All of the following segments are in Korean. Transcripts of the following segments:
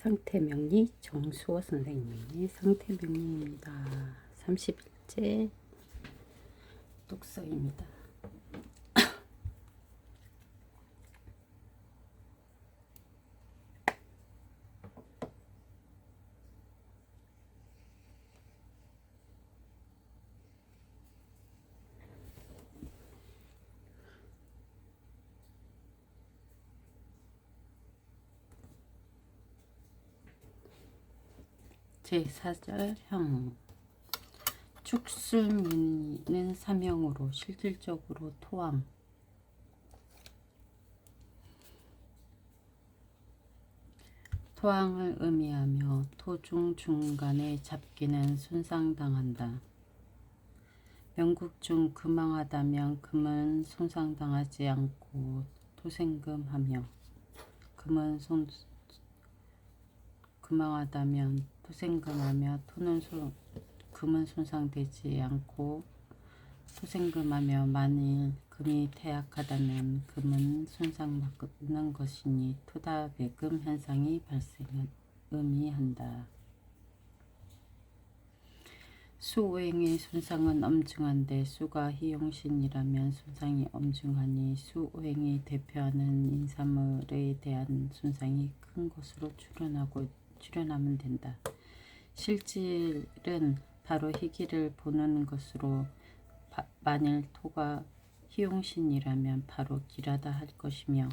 상태명리 정수호 선생님의 상태명리입니다. 30일째 독서입니다. 제4절 형 축술미는 사명으로 실질적으로 토왕 토왕을 의미하며 토중 중간에 잡기는 손상당한다. 명국 중 금왕하다면 금은 손상당하지 않고 토생금하며 금왕하다면 토생금하며 금은 손상되지 않고 토생금하며 만일 금이 퇴약하다면 금은 손상받는 것이니 토다배금 현상이 발생을 의미한다. 수오행의 손상은 엄중한데 수가 희용신이라면 손상이 엄중하니 수오행이 대표하는 인사물에 대한 손상이 큰 것으로 출현하면 된다. 실질은 바로 희기를 보는 것으로 만일 토가 희용신이라면 바로 기라다 할 것이며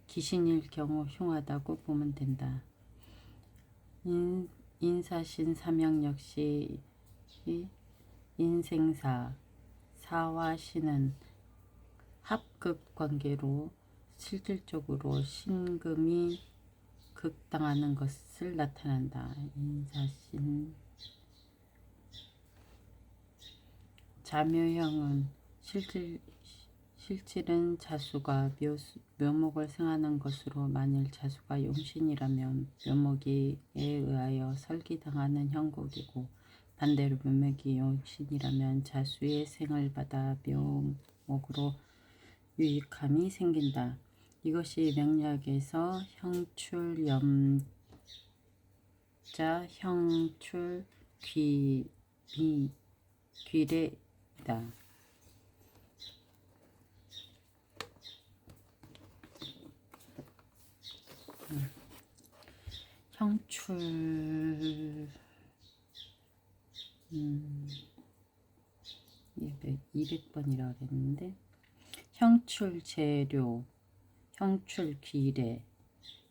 기신일 경우 흉하다고 보면 된다. 인사신 사명 역시 인생사 사와 신은 합급 관계로 실질적으로 신금이 극당하는 것을 나타낸다. 인사신 자묘형은 실질은 자수가 묘목을 생하는 것으로 만일 자수가 용신이라면 묘목에 의하여 설기당하는 형국이고 반대로 묘목이 용신이라면 자수의 생을 받아 묘목으로 유익함이 생긴다. 이것이 명리학에서 형출염자 형출귀래이다. 형출 200번이라고 그랬는데 형출재료 형출귀래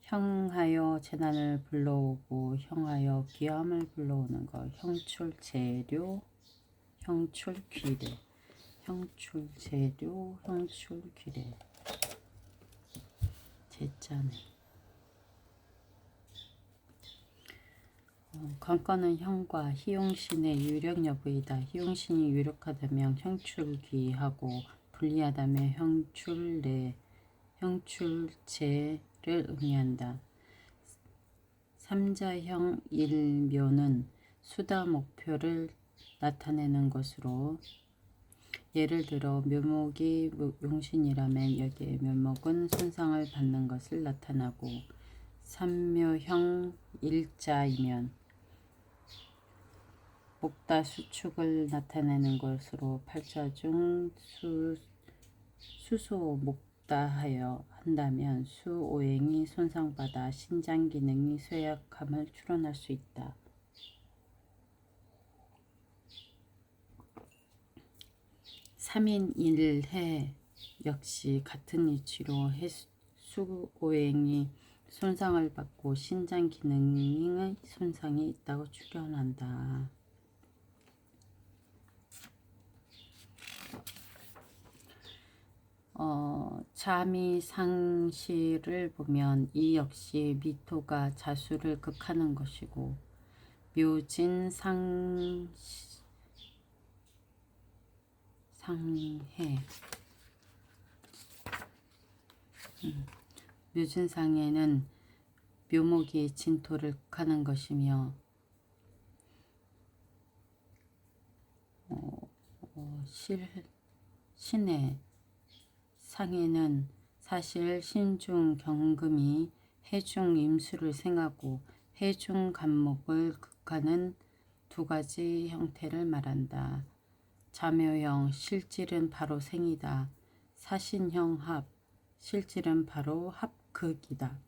형하여 재난을 불러오고 형하여 귀함을 불러오는 것 형출재료 형출귀래 형출재료 형출귀래 제자네. 관건은 형과 희용신의 유력 여부이다. 희용신이 유력하다면 형출귀하고 불리하다면 형출재를 의미한다. 삼자형 일묘는 수다 목표를 나타내는 것으로 예를 들어 묘목이 용신이라면 여기에 묘목은 손상을 받는 것을 나타나고 삼묘형 일자이면 목다 수축을 나타내는 것으로 팔자 중 수소 목다하여 한다면 수오행이 손상받아 신장 기능이 쇠약함을 출현할 수 있다. 삼인일해 역시 같은 이치로 수오행이 손상을 받고 신장 기능의 손상이 있다고 출현한다. 자미상시를 보면 이 역시 미토가 자수를 극하는 것이고 묘진상해 묘진상해는 묘목이 진토를 극하는 것이며 신의 상해는 사실 신중 경금이 해중 임수를 생하고 해중 간목을 극하는 두 가지 형태를 말한다. 자묘형 실질은 바로 생이다. 사신형 합 실질은 바로 합극이다.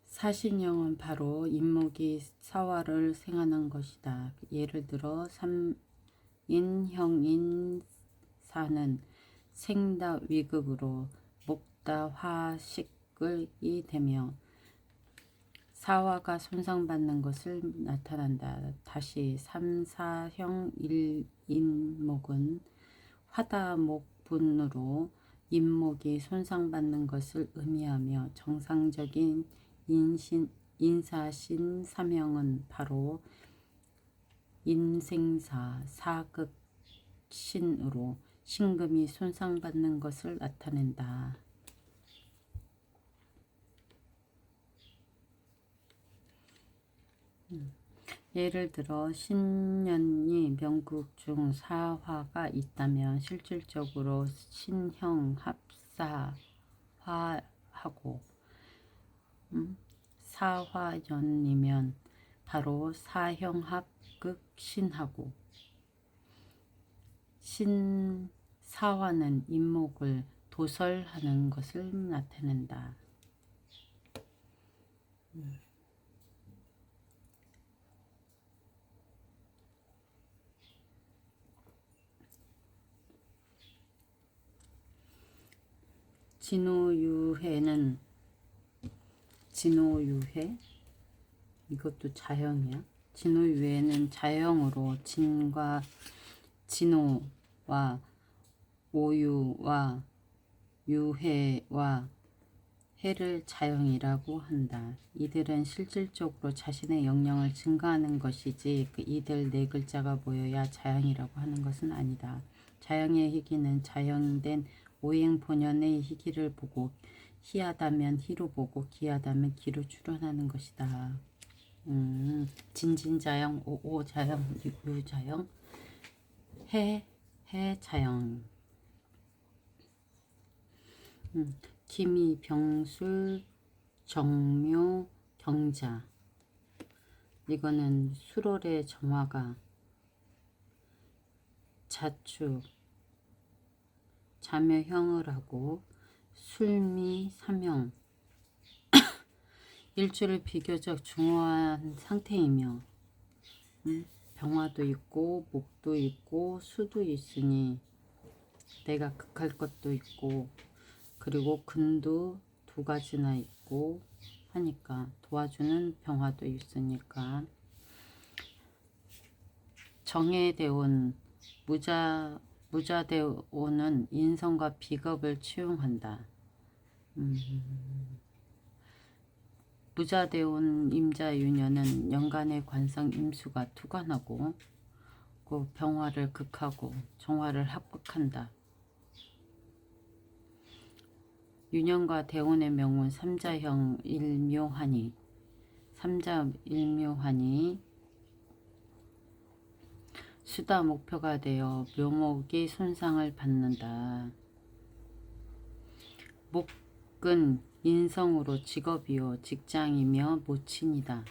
사신형은 바로 임목이 사화를 생하는 것이다. 예를 들어 삼인형인 사는 생다 위극으로 목다 화식을이 되며 사화가 손상받는 것을 나타난다. 다시 삼사형 일인목은 화다목분으로 인목이 손상받는 것을 의미하며 정상적인 인사신 삼형은 바로 인생사 사극신으로 신금이 손상받는 것을 나타낸다. 예를 들어 신년이 명국 중 사화가 있다면 실질적으로 신형 합사화하고 사화년이면 바로 사형합극신하고 신사화는 인목을 도설하는 것을 나타낸다. 진호유해는 진호유해 이것도 자형이야. 진호유해는 자형으로 진과 진호와 오유와 유해와 해를 자형이라고 한다. 이들은 실질적으로 자신의 영령을 증가하는 것이지 이들 네 글자가 모여야 자형이라고 하는 것은 아니다. 자형의 희기는 자형된 오행본연의 희기를 보고 희하다면 희로 보고 기하다면 기로 추론하는 것이다. 진진자형, 오자형, 유자형, 해자형. 기미, 병술, 정묘, 경자. 이거는 수월의 정화가 자축, 자묘형을 하고 술미, 삼형. 일주를 비교적 중후한 상태이며 병화도 있고 목도 있고 수도 있으니 내가 극할 것도 있고 그리고 근도 두 가지나 있고 하니까 도와주는 병화도 있으니까 정해대온 무자대온은 인성과 비겁을 치용한다. 무자대온 임자유년은 연간의 관성 임수가 투관하고 그 병화를 극하고 정화를 합극한다. 유년과 대운의 명운 삼자형 일묘하니 수다 목표가 되어 묘목이 손상을 받는다. 목은 인성으로 직업이요 직장이며 모친이다.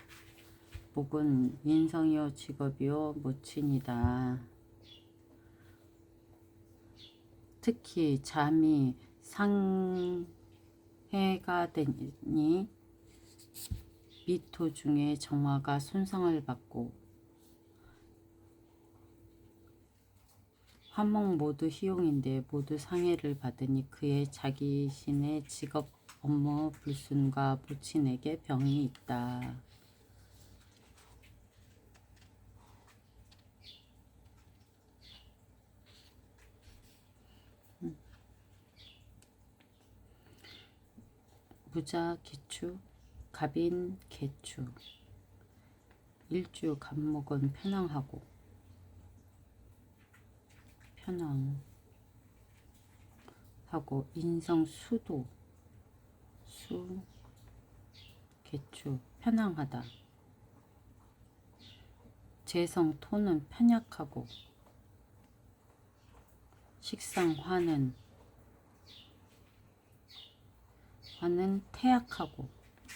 목은 인성이요 직업이요 모친이다. 특히 잠이 상해가 되니 미토 중에 정화가 손상을 받고 화목 모두 희용인데 모두 상해를 받으니 그의 자기신의 직업 업무 불순과 모친에게 병이 있다. 무자 기축, 갑인 개축. 일주 간목은 편황하고 인성 수도 개축 편황하다. 재성 토는 편약하고 식상 화는 하는 태약하고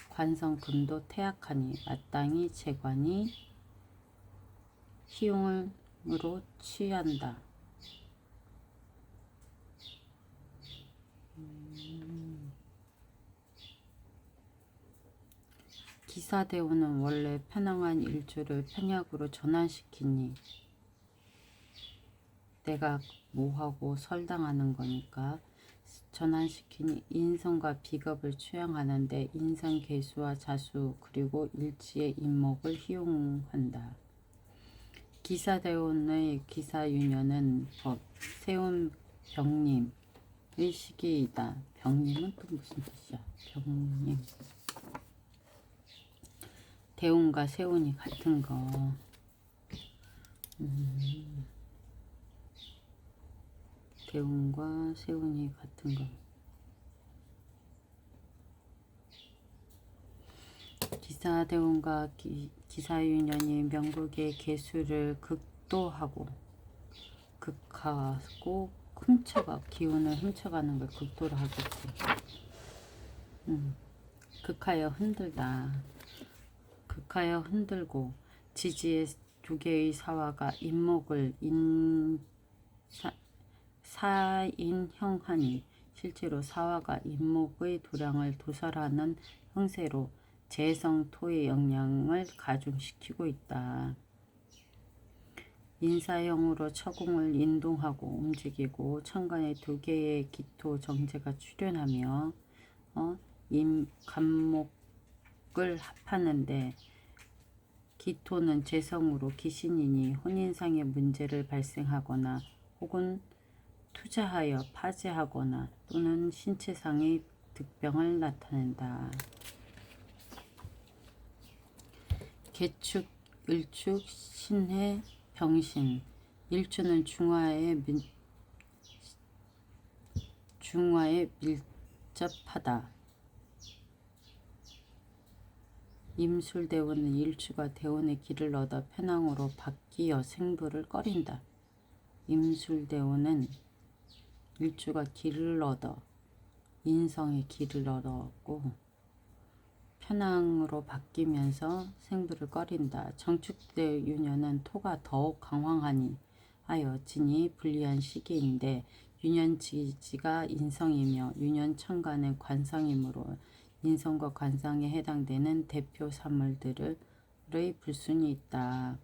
관성금도 태약하니 마땅히 재관이 희용으로 취한다. 기사대우는 원래 편황한 일주를 편약으로 전환시키니 내가 뭐하고 설당하는 거니까 전환시키니 인성과 비겁을 취향하는데 인성 개수와 자수 그리고 일지의 인목을 희용한다. 기사대운의 기사유년은 법, 세운 병림의 시기이다. 병림은 또 무슨 뜻이야? 병림. 대운과 세운이 같은 거. 대운과 세운이 같은 거. 기사대운과 기사유년이 명국의 개수를 극도하고 훔쳐가 기운을 훔쳐가는 걸 극도로 하겠지. 극하여 흔들다. 극하여 흔들고 지지의 두 개의 사화가 인목을 사인형하니 실제로 사화가 인목의 도량을 도살하는 형세로 재성토의 영향을 가중시키고 있다. 인사형으로 처공을 인동하고 움직이고 천간에 두 개의 기토 정제가 출현하며 간목을 합하는데 기토는 재성으로 기신이니 혼인상의 문제를 발생하거나 혹은 투자하여 파재하거나 또는 신체상의 득병을 나타낸다. 개축, 을축, 신해, 병신. 일주는 중화에 밀접하다. 임술대운은 일주가 대운의 길을 얻어 편황으로 바뀌어 생부를 꺼린다. 임술대운은 일주가 길을 얻어 인성의 길을 얻었고 편황으로 바뀌면서 생부를 꺼린다. 정축대유년은 토가 더욱 강황하니 하여 진이 불리한 시기인데 유년지지가 인성이며 유년천간의 관성이므로 인성과 관성에 해당되는 대표 사물들의 불순이 있다.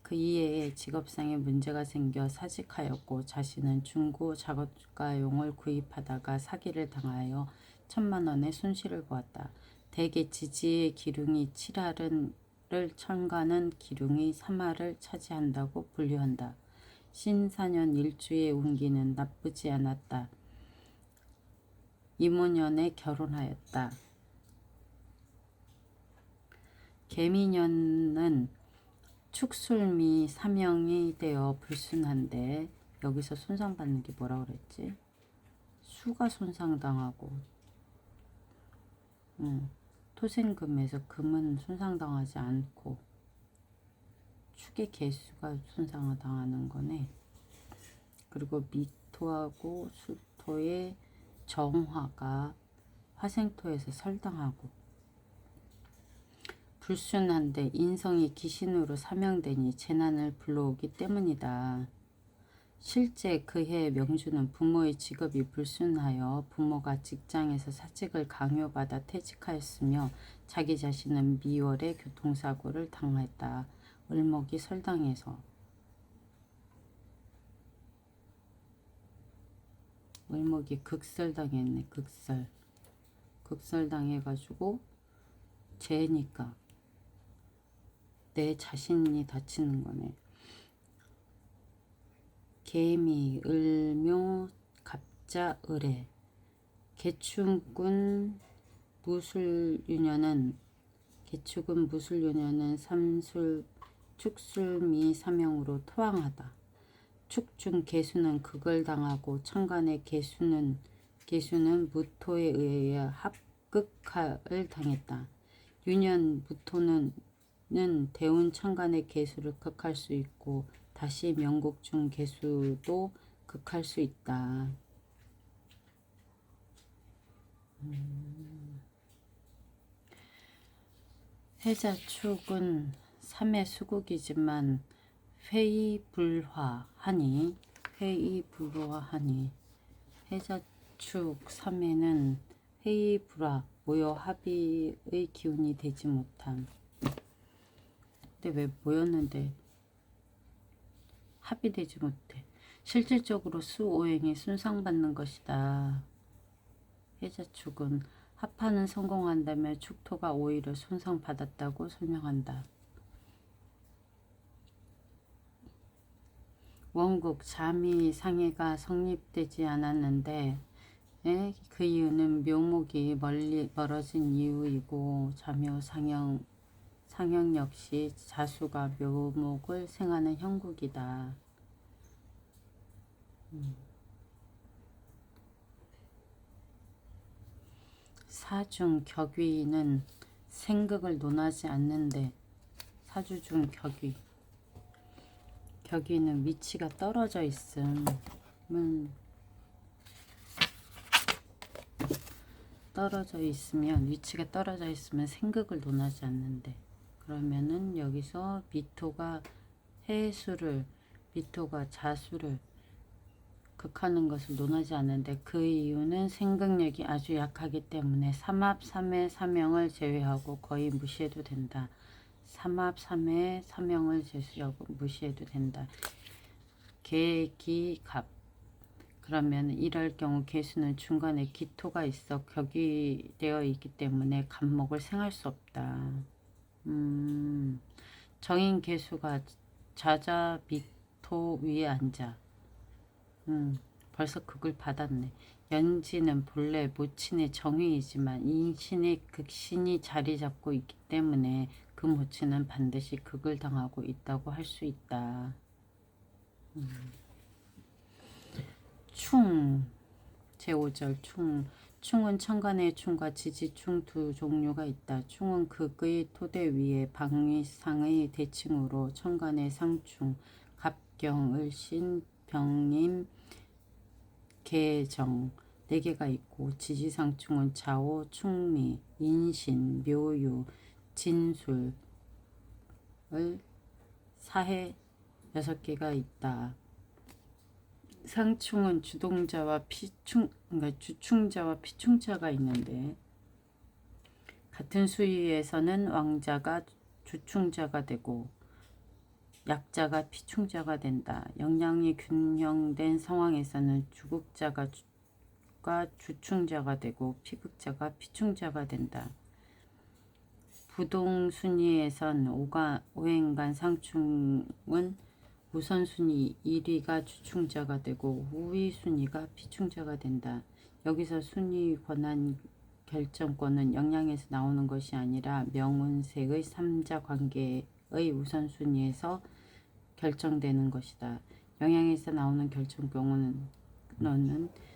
그 이외에 직업상의 문제가 생겨 사직하였고 자신은 중고 작업가용을 구입하다가 사기를 당하여 10,000,000원의 손실을 보았다. 대개 지지의 기륭이 7할을 천간은 기륭이 3할을 차지한다고 분류한다. 신사년 일주의 운기는 나쁘지 않았다. 이모년에 결혼하였다. 개미년은 축술미 사명이 되어 불순한데 여기서 손상받는 게 뭐라 그랬지? 수가 손상당하고 토생금에서 금은 손상당하지 않고 축의 개수가 손상을 당하는 거네. 그리고 미토하고 수토의 정화가 화생토에서 설당하고 불순한데 인성이 기신으로 사명되니 재난을 불러오기 때문이다. 실제 그해 명주는 부모의 직업이 불순하여 부모가 직장에서 사직을 강요받아 퇴직하였으며 자기 자신은 미월에 교통사고를 당했다. 을목이 설당해서 을목이 극설당했네. 극설당해가지고 죄니까 내 자신이 다치는 거네. 개미, 을묘, 갑자, 을해. 개축은 무술유년은 축술미 사명으로 토항하다. 축중 개수는 극을 당하고 천간의 개수는 무토에 의해 합극을 당했다. 유년 무토는 대운 천간의 개수를 극할 수 있고 다시 명국 중 개수도 극할 수 있다. 해자축은 3의 수국이지만 회의불화하니 해자축 3에는 회의불화 모여 합의의 기운이 되지 못함. 근데 왜 모였는데 합의되지 못해? 실질적으로 수오행이 순상받는 것이다. 해자축은 합하는 성공한다면 축토가 오히려 손상받았다고 설명한다. 원국 자미상해가 성립되지 않았는데 그 이유는 묘목이 멀어진 이유이고 자묘 상형 역시 자수가 묘목을 생하는 형국이다. 사중 격위는 생극을 논하지 않는데 사주 중 격위는 위치가 떨어져 있으면 위치가 떨어져 있으면 생극을 논하지 않는데 그러면은 여기서 미토가 자수를 극하는 것을 논하지 않는데 그 이유는 생극력이 아주 약하기 때문에 삼합 3의 사명을 제외하고 거의 무시해도 된다. 삼합 3의 사명을 제외하고 무시해도 된다. 계기갑 그러면 이럴 경우 개수는 중간에 기토가 있어 격이되어 있기 때문에 갑목을 생할 수 없다. 정인 개수가 자자 미토 위에 앉아. 벌써 극을 받았네. 연지는 본래 모친의 정의이지만 인신의 극신이 자리 잡고 있기 때문에 그 모친은 반드시 극을 당하고 있다고 할 수 있다. 충 제5절 충은 천간의 충과 지지충 두 종류가 있다. 충은 극의 토대 위에 방위상의 대칭으로 천간의 상충, 갑경, 을신, 병임, 계정 4개가 있고 지지상충은 자오, 충미, 인신, 묘유, 진술, 사해 6개가 있다. 상충은 주동자와 주충자와 피충자가 있는데 같은 수위에서는 왕자가 주충자가 되고 약자가 피충자가 된다. 영양이 균형된 상황에서는 주극자가 주충자가 되고 피극자가 피충자가 된다. 부동순위에선 오행간 상충은 우선순위 1위가 주충자가 되고 우위순위가 피충자가 된다. 여기서 순위 권한 결정권은 영양에서 나오는 것이 아니라 명운세의 3자 관계의 우선순위에서 결정되는 것이다. 영양에서 나오는 결정권은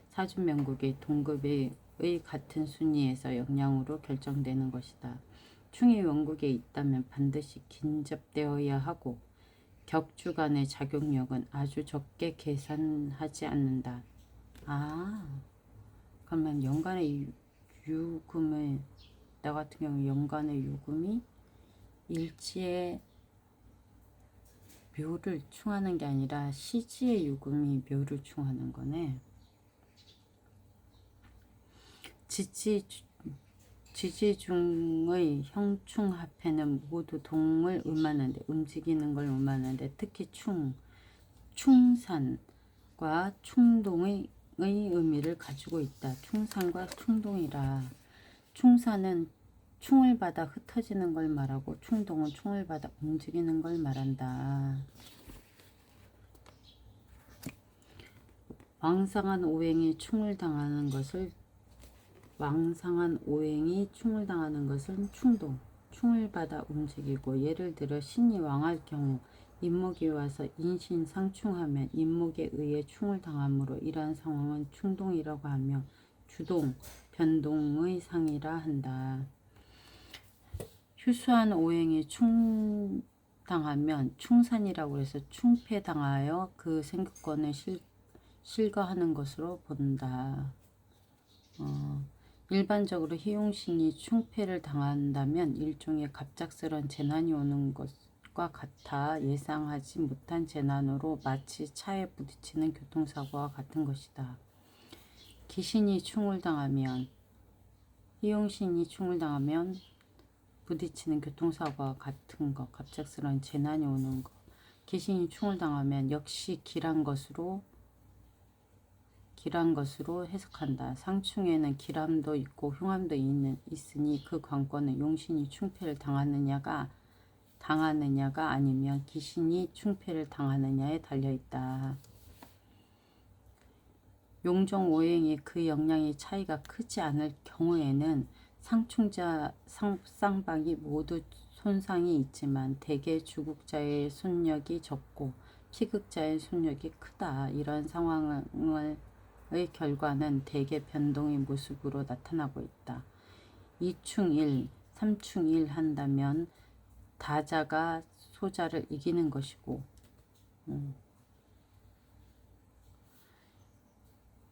사주명국의 동급의 같은 순위에서 영양으로 결정되는 것이다. 충이 원국에 있다면 반드시 긴접되어야 하고 격주 간의 작용력은 아주 적게 계산하지 않는다. 그러면 연간의 유금을 나 같은 경우 연간의 유금이 일지의 묘를 충하는 게 아니라 시지의 유금이 묘를 충하는 거네. 지지중의 형충합해는 모두 동을 의미하는데 움직이는 걸 의미하는데 특히 충산과 충동의 의미를 가지고 있다. 충산과 충동이라 충산은 충을 받아 흩어지는 걸 말하고 충동은 충을 받아 움직이는 걸 말한다. 왕상한 오행이 충을 당하는 것은 충을 받아 움직이고 예를 들어 신이 왕할 경우 인목이 와서 인신상충하면 인목에 의해 충을 당하므로 이러한 상황은 충동이라고 하며 주동, 변동의 상이라 한다. 휴수한 오행이 충당하면 충산이라고 해서 충패당하여 그 생극권을 실거하는 것으로 본다. 일반적으로 희용신이 충패를 당한다면 일종의 갑작스런 재난이 오는 것과 같아 예상하지 못한 재난으로 마치 차에 부딪히는 교통사고와 같은 것이다. 기신이 충을 당하면 희용신이 충을 당하면 부딪히는 교통사고와 같은 것, 갑작스런 재난이 오는 것. 기신이 충을 당하면 역시 길한 것으로 해석한다. 상충에는 길함도 있고 흉함도 있으니 그 관건은 용신이 충패를 당하느냐가 아니면 기신이 충패를 당하느냐에 달려있다. 용종 오행의 그 영향의 차이가 크지 않을 경우에는 상충자 쌍방이 모두 손상이 있지만 대개 주국자의 손력이 적고 피극자의 손력이 크다. 이런 상황의 결과는 대개 변동의 모습으로 나타나고 있다. 2충1, 3충1 한다면 다자가 소자를 이기는 것이고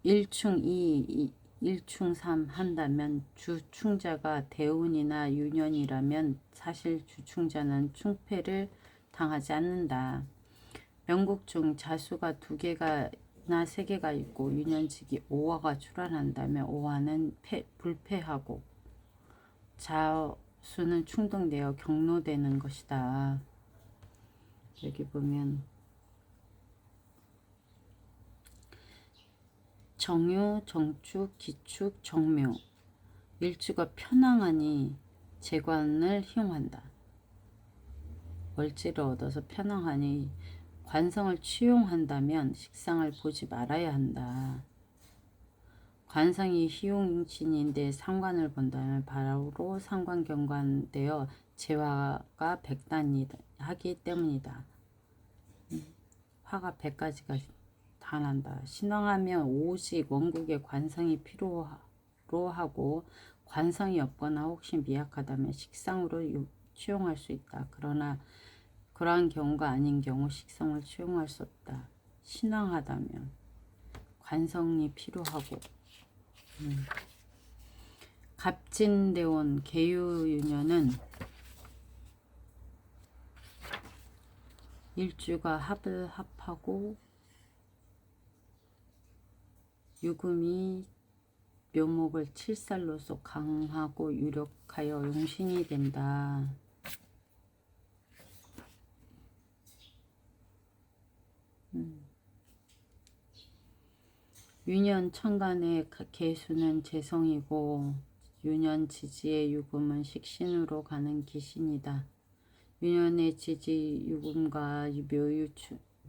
1충2, 1충3 한다면 주충자가 대운이나 유년이라면 사실 주충자는 충패를 당하지 않는다. 명국 중 자수가 2개나 3개가 있고 유년직이 오화가 출환한다면 오화는 불패하고 자수는 충동되어 경로되는 것이다. 여기 보면 정유, 정축, 기축, 정묘. 일주가 편황하니 재관을 희용한다. 월지를 얻어서 편황하니 관성을 취용한다면 식상을 보지 말아야 한다. 관성이 희용신인데 상관을 본다면 바로 상관경관되어 재화가 백단하기 때문이다. 화가 100가지가 다 난다. 신앙하면 오직 원국의 관성이 필요로 하고 관성이 없거나 혹시 미약하다면 식상으로 취용할 수 있다. 그러나 그러한 경우가 아닌 경우 식성을 취용할 수 없다. 신앙하다면 관성이 필요하고 갑진대원 계유유년은 일주가 합을 합하고 유금이 묘목을 칠살로서 강하고 유력하여 용신이 된다. 유년 천간의 개수는 재성이고 유년 지지의 유금은 식신으로 가는 기신이다. 유년의 지지 유금과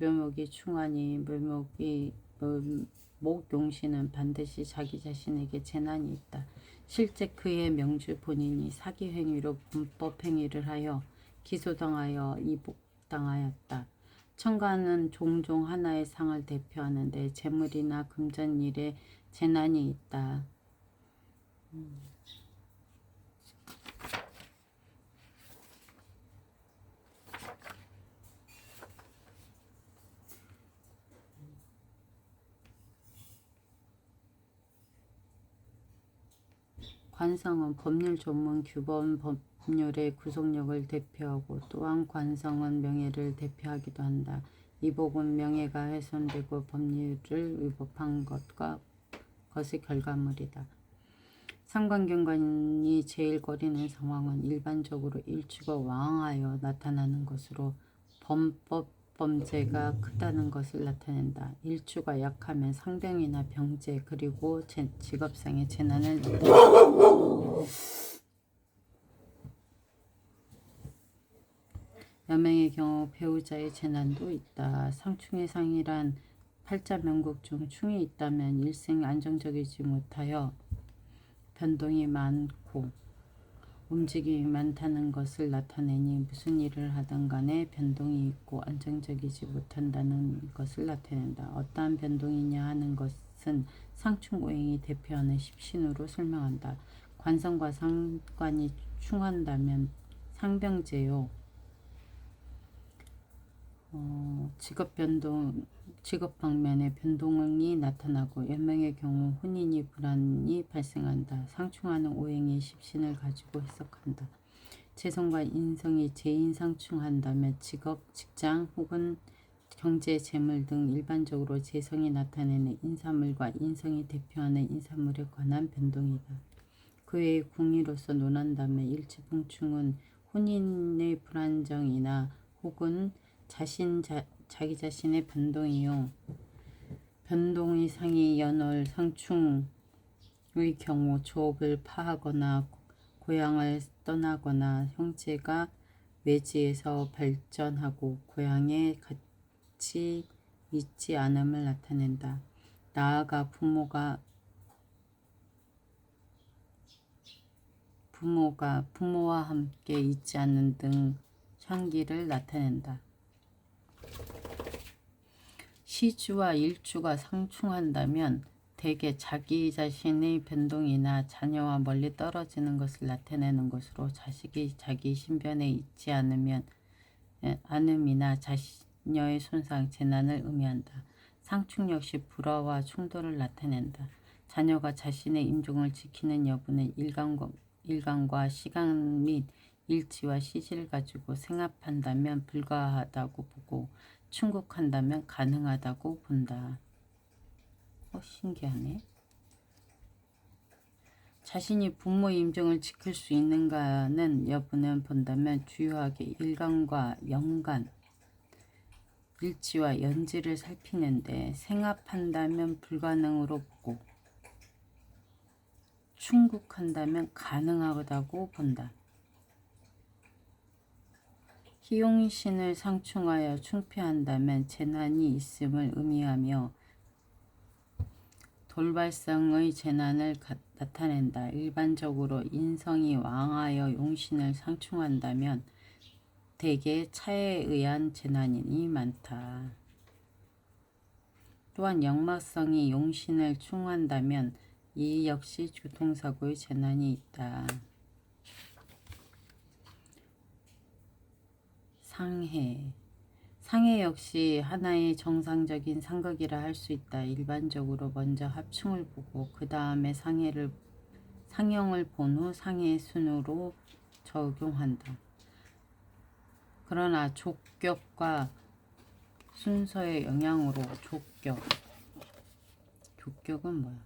묘목이 충하니 목용신은 반드시 자기 자신에게 재난이 있다. 실제 그의 명주 본인이 사기행위로 범법행위를 하여 기소당하여 이복당하였다. 천간은 종종 하나의 상을 대표하는데 재물이나 금전일에 재난이 있다. 관성은 법률 전문 규범 법률의 구속력을 대표하고 또한 관성은 명예를 대표하기도 한다. 이복은 명예가 훼손되고 법률을 위법한 것의 결과물이다. 상관경관이 제일 거리는 상황은 일반적으로 일주가 왕하여 나타나는 것으로 범죄가 크다는 것을 나타낸다. 일주가 약하면 상병이나 병제 그리고 직업상의 재난을 나타낸다. 여명의 경우 배우자의 재난도 있다. 상충의 상이란 팔자명국 중 충이 있다면 일생 안정적이지 못하여 변동이 많고 움직임이 많다는 것을 나타내니 무슨 일을 하든 간에 변동이 있고 안정적이지 못한다는 것을 나타낸다. 어떠한 변동이냐 하는 것은 상충오행이 대표하는 십신으로 설명한다. 관성과 상관이 충한다면 상병제요. 직업 변동 직업 방면에 변동이 나타나고 연명의 경우 혼인이 불안이 발생한다. 상충하는 오행이 십신을 가지고 해석한다. 재성과 인성이 재인상충한다면 직업, 직장 혹은 경제, 재물 등 일반적으로 재성이 나타내는 인사물과 인성이 대표하는 인사물에 관한 변동이다. 그 외에 궁리로서 논한다면 일치봉충은 혼인의 불안정이나 혹은 자기 자신의 변동이요. 변동의 상이 연월 상충의 경우 조업을 파하거나 고향을 떠나거나 형제가 외지에서 발전하고 고향에 같이 있지 않음을 나타낸다. 나아가 부모와 함께 있지 않는 등 향기를 나타낸다. 시주와 일주가 상충한다면 대개 자기 자신의 변동이나 자녀와 멀리 떨어지는 것을 나타내는 것으로 자식이 자기 신변에 있지 않음이나 자녀의 손상, 재난을 의미한다. 상충 역시 불화와 충돌을 나타낸다. 자녀가 자신의 임종을 지키는 여부는 일간과 시간 및 일지와 시지를 가지고 생합한다면 불가하다고 보고 충국한다면 가능하다고 본다. 신기하네. 자신이 부모의 임종을 지킬 수 있는가는 여부는 본다면 주요하게 일간과 연간, 일지와 연지를 살피는데 생합한다면 불가능으로 보고 충국한다면 가능하다고 본다. 희용신을 상충하여 충패한다면 재난이 있음을 의미하며 돌발성의 재난을 나타낸다. 일반적으로 인성이 왕하여 용신을 상충한다면 대개 차에 의한 재난이 많다. 또한 역마성이 용신을 충한다면 이 역시 교통사고의 재난이 있다. 상해 역시 하나의 정상적인 상극이라 할 수 있다. 일반적으로 먼저 합충을 보고 그 다음에 상형을 본 후 상해 순으로 적용한다. 그러나 족격과 순서의 영향으로 족격은 뭐야?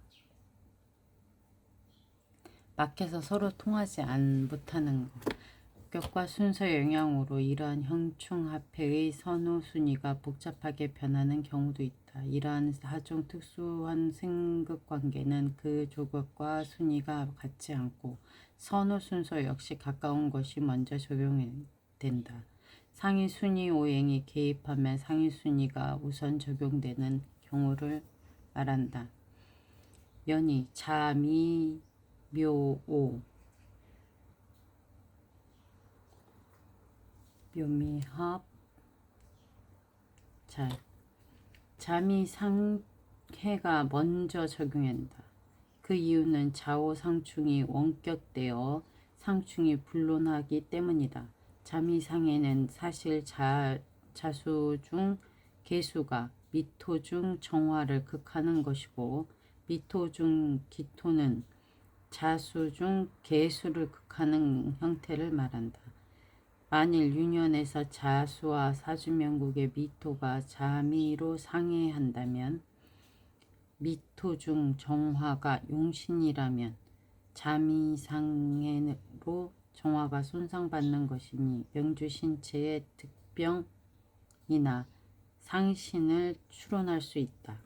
막혀서 서로 통하지 못하는 것. 격과 순서의 영향으로 이러한 형충합해의 선호 순위가 복잡하게 변하는 경우도 있다. 이러한 하중 특수한 생극관계는 그 조격과 순위가 같지 않고 선호 순서 역시 가까운 것이 먼저 적용된다. 상위 순위 오행이 개입하면 상위 순위가 우선 적용되는 경우를 말한다. 연이 자미 묘오 묘미합 자미 상해가 먼저 적용한다. 그 이유는 좌우 상충이 원격되어 상충이 불론하기 때문이다. 자미 상해는 사실 자수 중 개수가 미토 중 정화를 극하는 것이고 미토 중 기토는 자수 중 개수를 극하는 형태를 말한다. 만일 유년에서 자수와 사주명국의 미토가 자미로 상해한다면 미토 중 정화가 용신이라면 자미상해로 정화가 손상받는 것이니 명주 신체의 득병이나 상신을 추론할 수 있다.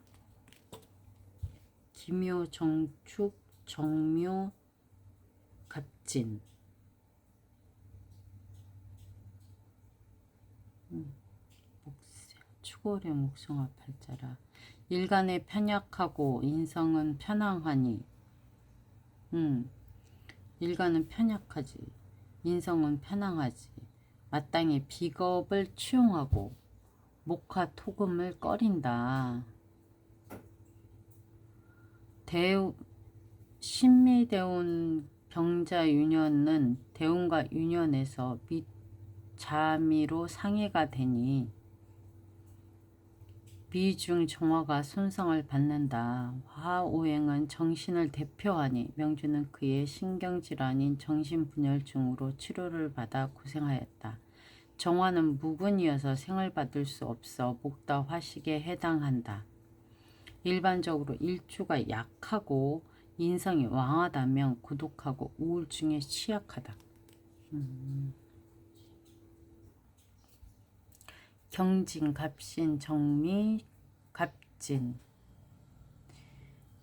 기묘 정축 정묘 갑진 추고래 목성화 팔자라. 일간에 편약하고 인성은 편황하니 일간은 편약하지 인성은 편황하지. 마땅히 비겁을 추용하고 목화 토금을 꺼린다. 신미대운 병자유년은 대운과 유년에서 자미로 상해가 되니 비중 정화가 손상을 받는다. 화오행은 정신을 대표하니 명주는 그의 신경질환인 정신분열증으로 치료를 받아 고생하였다. 정화는 무근이어서 생을 받을 수 없어 목다 화식에 해당한다. 일반적으로 일주가 약하고 인성이 왕하다면 고독하고 우울증에 취약하다. 경진, 갑신, 정미, 갑진.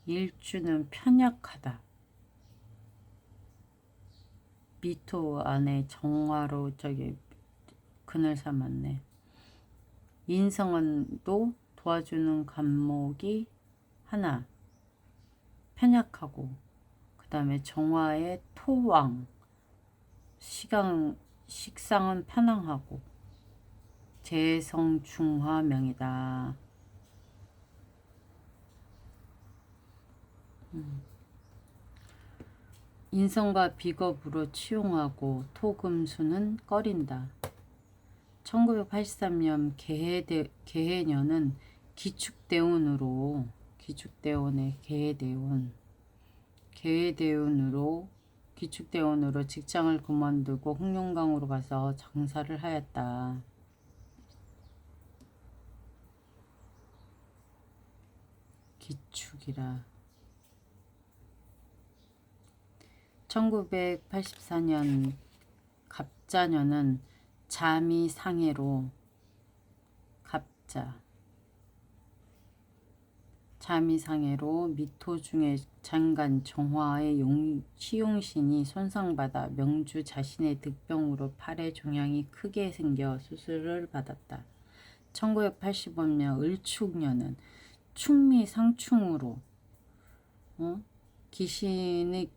일주는 편약하다. 미토 안에 정화로 근을 삼았네. 인성은 또 도와주는 간목이 하나. 편약하고 그 다음에 정화의 토왕. 식상은 편안하고 재성중화명이다. 인성과 비겁으로 치용하고 토금수는 꺼린다. 1983년 개해년은 기축대운의 기축대운으로 직장을 그만두고 흑룡강으로 가서 장사를 하였다. 기축이라. 1984년 갑자년은 자미상해로 자미상해로 미토 중에 장간 정화의 시용신이 손상받아 명주 자신의 득병으로 팔의 종양이 크게 생겨 수술을 받았다. 1985년 을축년은 충미상충으로 귀신의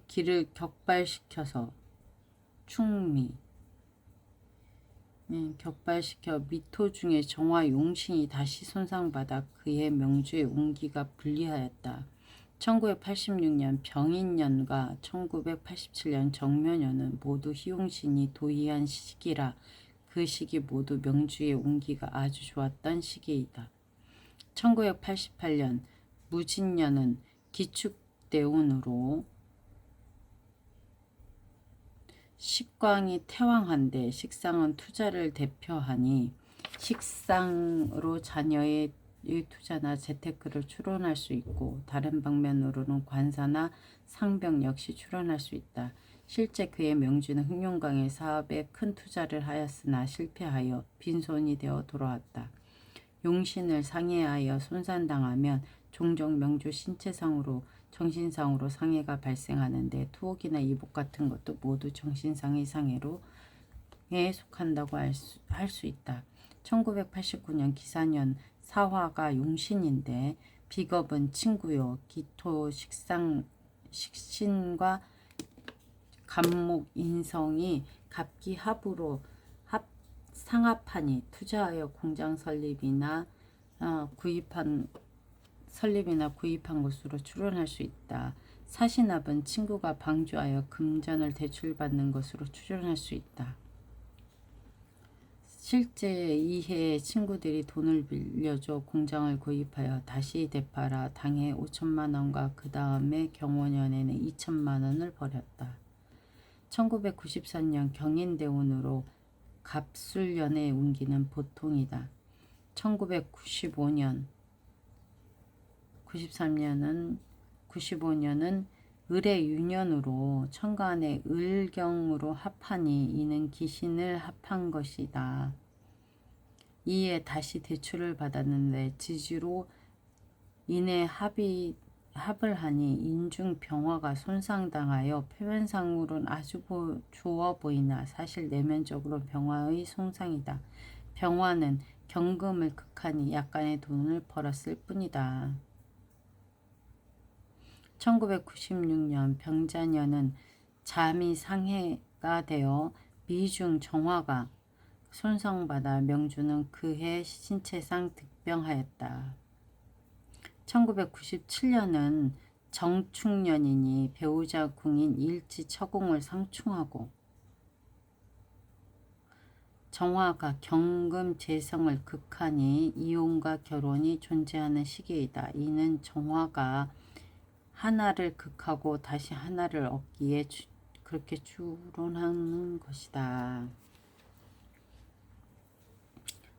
길을 격발시켜 미토 중에 정화 용신이 다시 손상받아 그의 명주의 운기가 불리하였다. 1986년 병인년과 1987년 정묘년은 모두 희용신이 도의한 시기라 그 시기 모두 명주의 운기가 아주 좋았던 시기이다. 1988년 무진년은 기축대운으로 식광이 태왕한데 식상은 투자를 대표하니 식상으로 자녀의 투자나 재테크를 추론할 수 있고 다른 방면으로는 관사나 상병 역시 추론할 수 있다. 실제 그의 명주는 흑룡강의 사업에 큰 투자를 하였으나 실패하여 빈손이 되어 돌아왔다. 용신을 상해하여 손상당하면 종종 명주 신체상으로 정신상으로 상해가 발생하는데 투옥이나 이복 같은 것도 모두 정신상의 상해로에 속한다고 할 수 있다. 1989년 기사년 사화가 용신인데 비겁은 친구요 기토 식신과 간목 인성이 갑기합으로 상합하니 투자하여 공장 설립이나 구입한 것으로 추론할 수 있다. 사신합은 친구가 방주하여 금전을 대출받는 것으로 추론할 수 있다. 실제 이해의 친구들이 돈을 빌려줘 공장을 구입하여 다시 되팔아 당해 5천만 원과 그 다음에 경호년에는 2천만 원을 벌였다. 1994년 경인대운으로 갑술년의 운기는 보통이다. 95년은 을의 유년으로 천간의 을경으로 합하니 이는 기신을 합한 것이다. 이에 다시 대출을 받았는데 지지로 인해 합을 하니 인중 병화가 손상당하여 표면상으로는 아주 좋아 보이나 사실 내면적으로 병화의 손상이다. 병화는 경금을 극하니 약간의 돈을 벌었을 뿐이다. 1996년 병자년은 잠이 상해가 되어 미중 정화가 손상받아 명주는 그해 신체상 득병하였다. 1997년은 정축년이니 배우자 궁인 일지 처공을 상충하고 정화가 경금 재성을 극하니 이혼과 결혼이 존재하는 시기이다. 이는 정화가 하나를 극하고 다시 하나를 얻기에 그렇게 추론하는 것이다.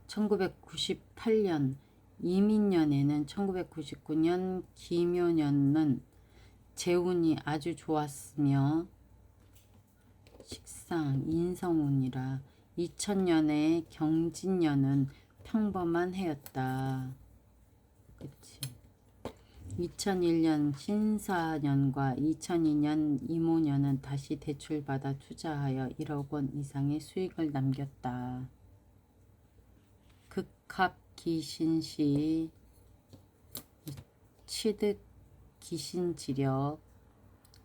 1998년 이민년에는 1999년 기묘년은 재운이 아주 좋았으며 식상 인성운이라 2000년의 경진년은 평범한 해였다. 그치. 2001년 신사년과 2002년 이모년은 다시 대출받아 투자하여 1억 원 이상의 수익을 남겼다. 극합 기신시 취득 기신지력,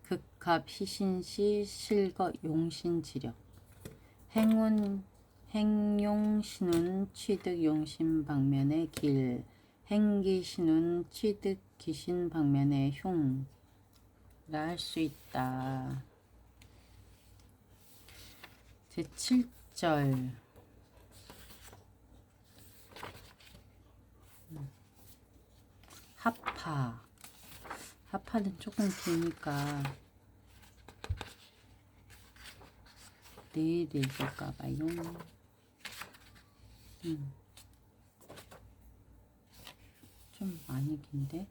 극합 희신시 실거 용신지력, 행용신운 취득 용신 방면의 길, 행기신운 취득 기신 방면의 흉. 할 수 있다. 제7절 합파. 합파는 조금 기니까 내일 읽을까봐요. 좀 많이 긴데?